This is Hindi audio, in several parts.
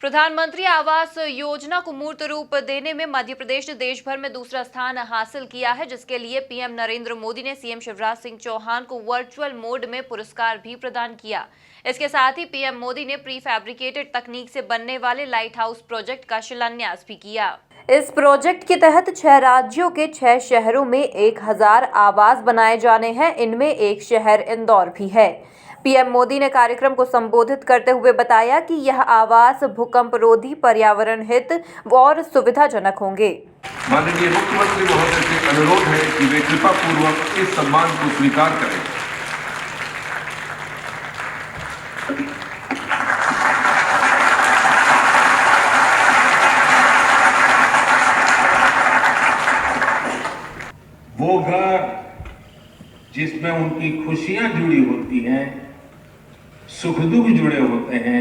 प्रधानमंत्री आवास योजना को मूर्त रूप देने में मध्य प्रदेश ने देश भर में दूसरा स्थान हासिल किया है, जिसके लिए पीएम नरेंद्र मोदी ने सीएम शिवराज सिंह चौहान को वर्चुअल मोड में पुरस्कार भी प्रदान किया। इसके साथ ही पीएम मोदी ने प्री फैब्रिकेटेड तकनीक से बनने वाले लाइट हाउस प्रोजेक्ट का शिलान्यास भी किया। इस प्रोजेक्ट के तहत 6 राज्यों के 6 शहरों में 1000 आवास बनाए जाने हैं। इनमें एक शहर इंदौर भी है। पीएम मोदी ने कार्यक्रम को संबोधित करते हुए बताया कि यह आवास भूकंप रोधी, पर्यावरण हित और सुविधाजनक होंगे। माननीय मुख्यमंत्री महोदय से अनुरोध है कि वे कृपा पूर्वक इस सम्मान को स्वीकार करें। वो घर जिसमें उनकी खुशियां जुड़ी होती हैं, सुख दुख जुड़े होते हैं,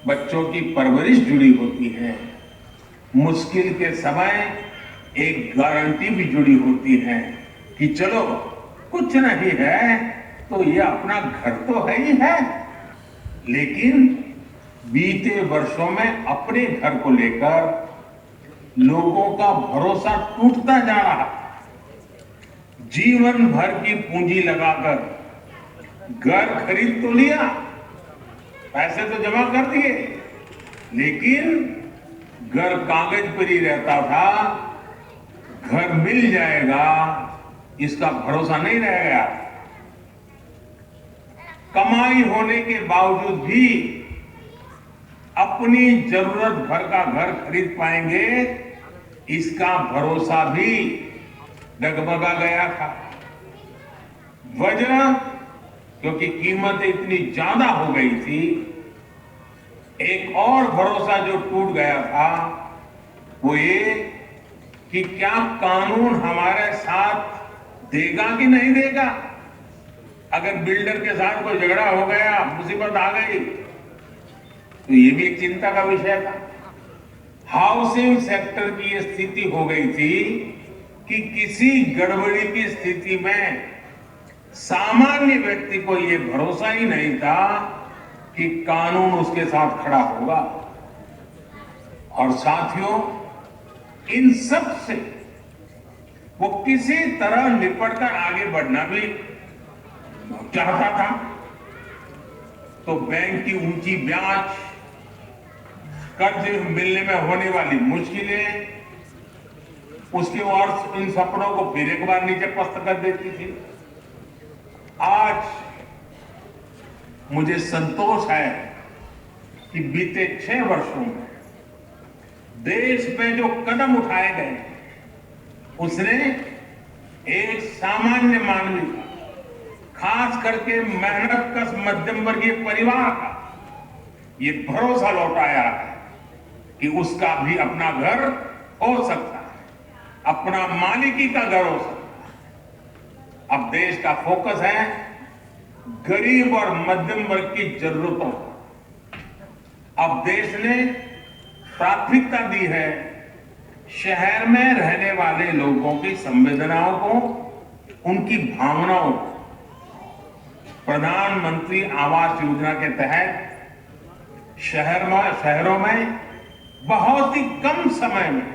बच्चों की परवरिश जुड़ी होती है, मुश्किल के समय एक गारंटी भी जुड़ी होती है कि चलो कुछ नहीं है तो ये अपना घर तो है ही है। लेकिन बीते वर्षों में अपने घर को लेकर लोगों का भरोसा टूटता जा रहा है। जीवन भर की पूंजी लगाकर घर खरीद तो लिया, पैसे तो जमा कर दिए, लेकिन घर कागज पर ही रहता था। घर मिल जाएगा इसका भरोसा नहीं रह गया। कमाई होने के बावजूद भी अपनी जरूरत भर का घर खरीद पाएंगे, इसका भरोसा भी डगमगा गया था। वजह क्योंकि कीमत इतनी ज्यादा हो गई थी। एक और भरोसा जो टूट गया था वो ये कि क्या कानून हमारे साथ देगा कि नहीं देगा। अगर बिल्डर के साथ कोई झगड़ा हो गया, मुसीबत आ गई, तो ये भी एक चिंता का विषय था। हाउसिंग सेक्टर की ये स्थिति हो गई थी कि किसी गड़बड़ी की स्थिति में सामान्य व्यक्ति को ये भरोसा ही नहीं था कि कानून उसके साथ खड़ा होगा। और साथियों, इन सब से वो किसी तरह निपटकर आगे बढ़ना भी चाहता था। तो बैंक की ऊंची ब्याज, कर्ज मिलने में होने वाली मुश्किलें उसके और इन सपनों को फिर एक बार नीचे पस्त कर देती थी। आज मुझे संतोष है कि बीते 6 वर्षों में देश में जो कदम उठाए गए, उसने एक सामान्य मानवी का, खास करके मेहनतकश मध्यम वर्गीय परिवार का ये भरोसा लौटाया है कि उसका भी अपना घर हो सकता है, अपना मालिकी का घर हो सकता है। अब देश का फोकस है गरीब और मध्यम वर्ग की जरूरतों पर। अब देश ने प्राथमिकता दी है शहर में रहने वाले लोगों की संवेदनाओं को, उनकी भावनाओं को। प्रधानमंत्री आवास योजना के तहत शहरों में बहुत ही कम समय में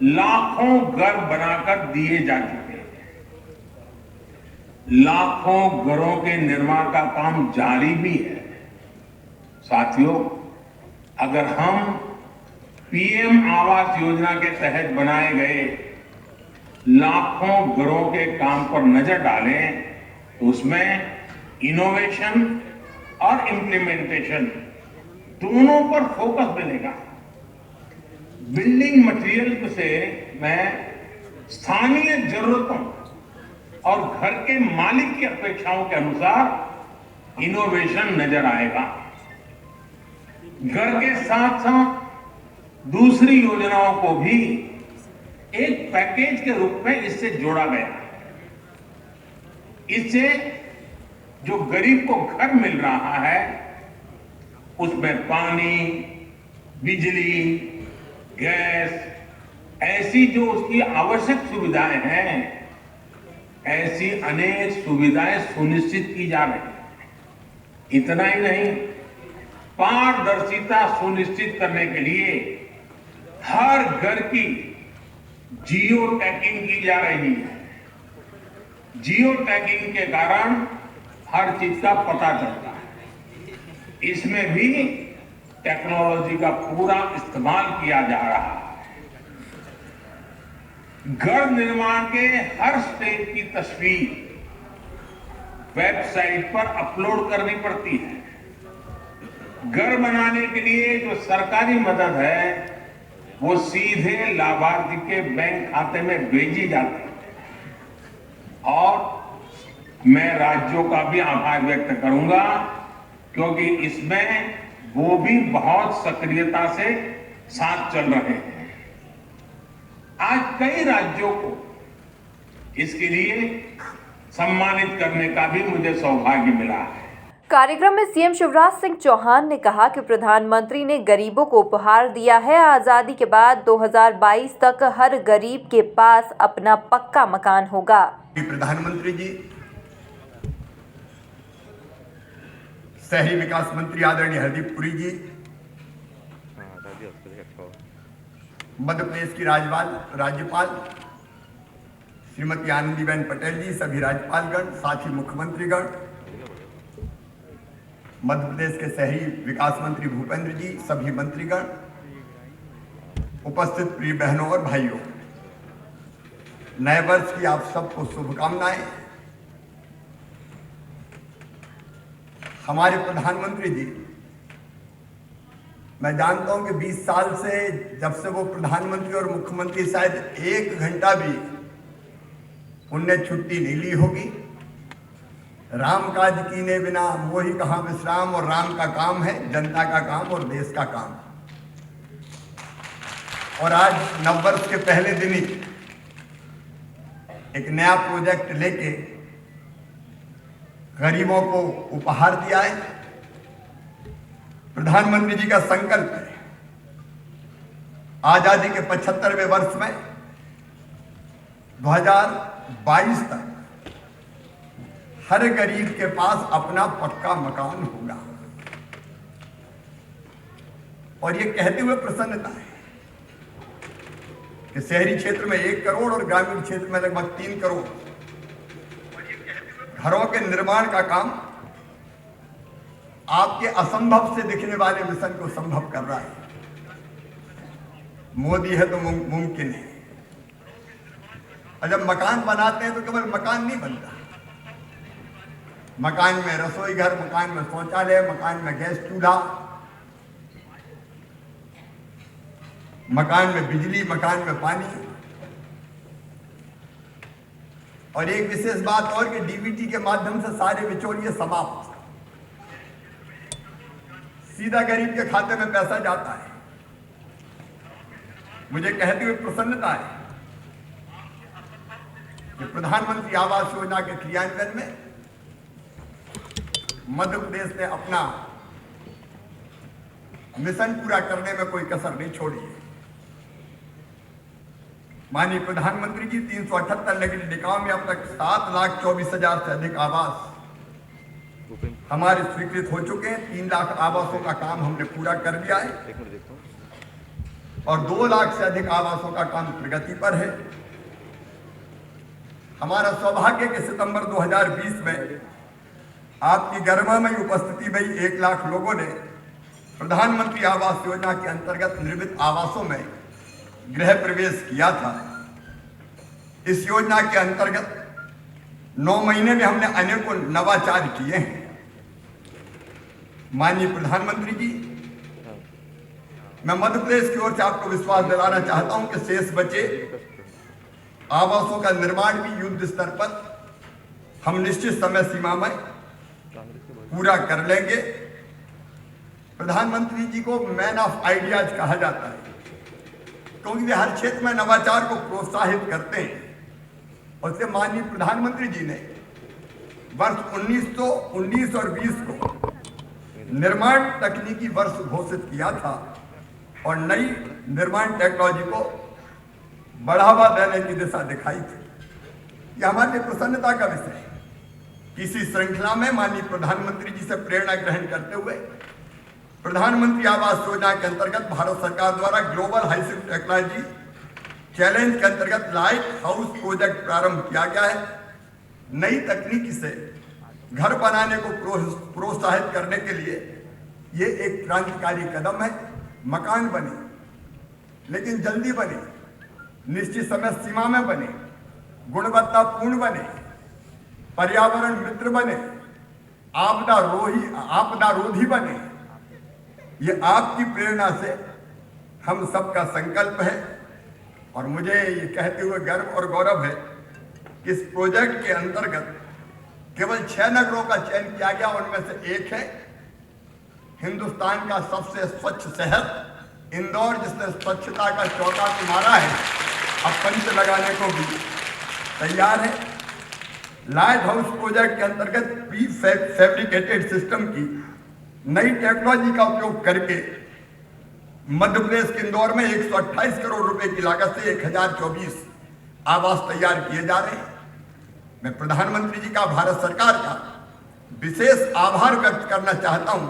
लाखों घर बनाकर दिए जा चुके हैं। लाखों घरों के निर्माण का काम जारी भी है। साथियों, अगर हम पीएम आवास योजना के तहत बनाए गए लाखों घरों के काम पर नजर डालें, तो उसमें इनोवेशन और इम्प्लीमेंटेशन दोनों पर फोकस मिलेगा। बिल्डिंग मटेरियल से मैं स्थानीय जरूरतों और घर के मालिक की अपेक्षाओं के अनुसार इनोवेशन नजर आएगा। घर के साथ साथ दूसरी योजनाओं को भी एक पैकेज के रूप में इससे जोड़ा गया। इससे जो गरीब को घर मिल रहा है, उसमें पानी, बिजली, गैस, ऐसी जो उसकी आवश्यक सुविधाएं हैं, ऐसी अनेक सुविधाएं सुनिश्चित की जा रही हैं। इतना ही नहीं, पारदर्शिता सुनिश्चित करने के लिए हर घर की जियो टैगिंग की जा रही है। जियो टैगिंग के कारण हर चीज का पता चलता है। इसमें भी टेक्नोलॉजी का पूरा इस्तेमाल किया जा रहा है। घर निर्माण के हर स्टेज की तस्वीर वेबसाइट पर अपलोड करनी पड़ती है। घर बनाने के लिए जो सरकारी मदद है वो सीधे लाभार्थी के बैंक खाते में भेजी जाती है। और मैं राज्यों का भी आभार व्यक्त करूंगा क्योंकि इसमें वो भी बहुत सक्रियता से साथ चल रहे हैं। आज कई राज्यों को इसके लिए सम्मानित करने का भी मुझे सौभाग्य मिला है। कार्यक्रम में सीएम शिवराज सिंह चौहान ने कहा कि प्रधानमंत्री ने गरीबों को उपहार दिया है। आजादी के बाद 2022 तक हर गरीब के पास अपना पक्का मकान होगा। प्रधानमंत्री जी, शहरी विकास मंत्री आदरणीय हरदीप पुरी जी, मध्य प्रदेश की राज्यपाल श्रीमती आनंदीबेन पटेल जी, सभी राज्यपालगण, साथ ही मुख्यमंत्रीगण, मध्य प्रदेश के शहरी विकास मंत्री भूपेंद्र जी, सभी मंत्रीगण, उपस्थित प्रिय बहनों और भाइयों, नए वर्ष की आप सबको शुभकामनाएं। हमारे प्रधानमंत्री जी, मैं जानता हूं कि 20 साल से जब से वो प्रधानमंत्री और मुख्यमंत्री, शायद 1 घंटा भी उनने छुट्टी नहीं ली होगी। राम काज कीने बिना मोहि कहां विश्राम, और राम का काम है जनता का काम और देश का काम। और आज नववर्ष के पहले दिन ही एक नया प्रोजेक्ट लेके गरीबों को उपहार दिया है। प्रधानमंत्री जी का संकल्प है आजादी के 75वें वर्ष में 2022 तक हर गरीब के पास अपना पक्का मकान होगा। और ये कहते हुए प्रसन्नता है कि शहरी क्षेत्र में 1 करोड़ और ग्रामीण क्षेत्र में लगभग 3 करोड़ घरों के निर्माण का काम आपके असंभव से दिखने वाले मिशन को संभव कर रहा है। मोदी है तो मुमकिन है। और जब मकान बनाते हैं तो केवल मकान नहीं बनता, मकान में रसोई घर, मकान में शौचालय, मकान में गैस चूल्हा, मकान में बिजली, मकान में पानी। और एक विशेष बात और कि डीबीटी के माध्यम से सारे बिचौलिए समाप्त, सीधा गरीब के खाते में पैसा जाता है। मुझे कहते हुए प्रसन्नता है कि प्रधानमंत्री आवास योजना के क्रियान्वयन में मध्य प्रदेश ने अपना मिशन पूरा करने में कोई कसर नहीं छोड़ी है। माननीय प्रधानमंत्री जी, 378 नगरीय निकायों में अब तक 7,24,000 से अधिक आवास हमारे स्वीकृत हो चुके हैं। 3 लाख आवासों का काम हमने पूरा कर दिया है और 2 लाख से अधिक आवासों का काम प्रगति पर है। हमारा सौभाग्य कि सितंबर 2020 में आपकी गरिमामयी उपस्थिति में 1 लाख लोगों ने प्रधानमंत्री आवास योजना के अंतर्गत निर्मित आवासों में गृह प्रवेश किया था। इस योजना के अंतर्गत 9 महीने में हमने अनेकों नवाचार किए हैं। माननीय प्रधानमंत्री जी, मैं मध्य प्रदेश की ओर से आपको विश्वास दिलाना चाहता हूं कि शेष बचे आवासों का निर्माण भी युद्ध स्तर पर हम निश्चित समय सीमा में पूरा कर लेंगे। प्रधानमंत्री जी को मैन ऑफ आइडियाज कहा जाता है क्योंकि वे हर क्षेत्र में नवाचार को प्रोत्साहित करते हैं। और इसलिए माननीय प्रधानमंत्री जी ने वर्ष 1919 और 20 को निर्माण तकनीकी वर्ष घोषित किया था और नई निर्माण टेक्नोलॉजी को बढ़ावा देने की दिशा दिखाई थी। यह हमारे लिए प्रसन्नता का विषय है। इसी श्रृंखला में माननीय प्रधानमंत्री जी से प्रेरणा ग्रहण करते हुए प्रधानमंत्री आवास योजना के अंतर्गत भारत सरकार द्वारा ग्लोबल हाईसिक टेक्नोलॉजी चैलेंज के अंतर्गत लाइट हाउस प्रोजेक्ट प्रारंभ किया गया है। नई तकनीकी से घर बनाने को प्रोत्साहित करने के लिए ये एक क्रांतिकारी कदम है। मकान बने, लेकिन जल्दी बने, निश्चित समय सीमा में बने, गुणवत्तापूर्ण बने, पर्यावरण मित्र बने, आपदा रोधी बने। ये आपकी प्रेरणा से हम सबका संकल्प है और मुझे ये कहते हुए गर्व और गौरव है कि इस प्रोजेक्ट के अंतर्गत केवल 6 नगरों का चयन किया गया। उनमें से एक है हिंदुस्तान का सबसे स्वच्छ शहर इंदौर, जिसने स्वच्छता का चौका तो मारा है, अब पंच लगाने को भी तैयार है। लाइट हाउस प्रोजेक्ट के अंतर्गत प्री फैब्रिकेटेड सिस्टम की नई टेक्नोलॉजी का उपयोग करके मध्य प्रदेश के इंदौर में 128 करोड़ रुपए की लागत से 1024 आवास तैयार किए जा रहे हैं। मैं प्रधानमंत्री जी का, भारत सरकार का विशेष आभार व्यक्त करना चाहता हूं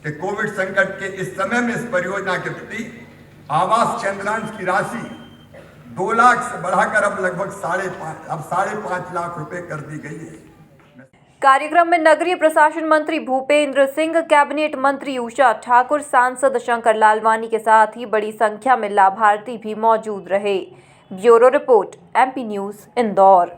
कि कोविड संकट के इस समय में इस परियोजना के प्रति आवास केंद्रांश की राशि 2 लाख से बढ़ाकर अब लगभग 5.5 लाख रुपए कर दी गई है। कार्यक्रम में नगरीय प्रशासन मंत्री भूपेंद्र सिंह, कैबिनेट मंत्री उषा ठाकुर, सांसद शंकर लालवानी के साथ ही बड़ी संख्या में लाभार्थी भी मौजूद रहे। Bureau report, MP news, Indore.